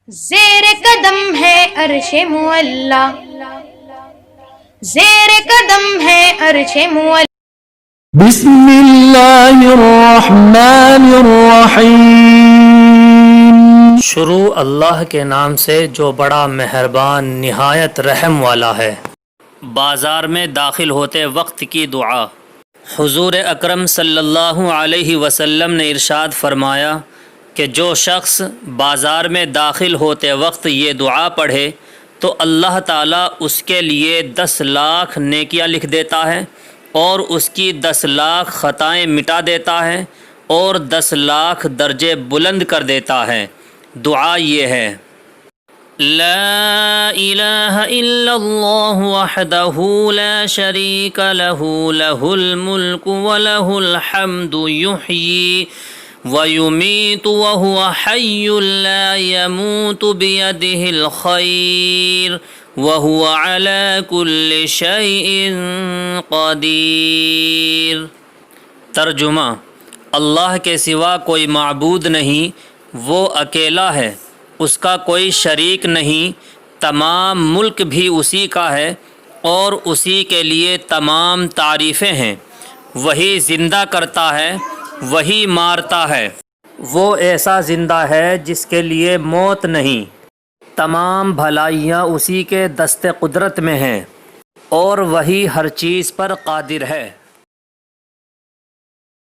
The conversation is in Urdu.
زیر قدم ہے عرش معلا، زیر قدم ہے عرش معلا۔ بسم اللہ الرحمن الرحیم۔ شروع اللہ کے نام سے جو بڑا مہربان نہایت رحم والا ہے۔ بازار میں داخل ہوتے وقت کی دعا۔ حضور اکرم صلی اللہ علیہ وسلم نے ارشاد فرمایا کہ جو شخص بازار میں داخل ہوتے وقت یہ دعا پڑھے تو اللہ تعالیٰ اس کے لیے 10 لاکھ نیکیاں لکھ دیتا ہے اور اس کی 10 لاکھ خطائیں مٹا دیتا ہے اور 10 لاکھ درجے بلند کر دیتا ہے۔ دعا یہ ہے: لا الہ الا اللہ وحدہ لا شریک لہ لہ الملک ولہ الحمد یحیی ویمیت وہو حی لا یموت بیدہ الخیر وہو علی کل شیء قدیر۔ ترجمہ: اللہ کے سوا کوئی معبود نہیں، وہ اکیلا ہے، اس کا کوئی شریک نہیں، تمام ملک بھی اسی کا ہے اور اسی کے لیے تمام تعریفیں ہیں۔ وہی زندہ کرتا ہے، وہی مارتا ہے، وہ ایسا زندہ ہے جس کے لیے موت نہیں۔ تمام بھلائیاں اسی کے دست قدرت میں ہیں اور وہی ہر چیز پر قادر ہے۔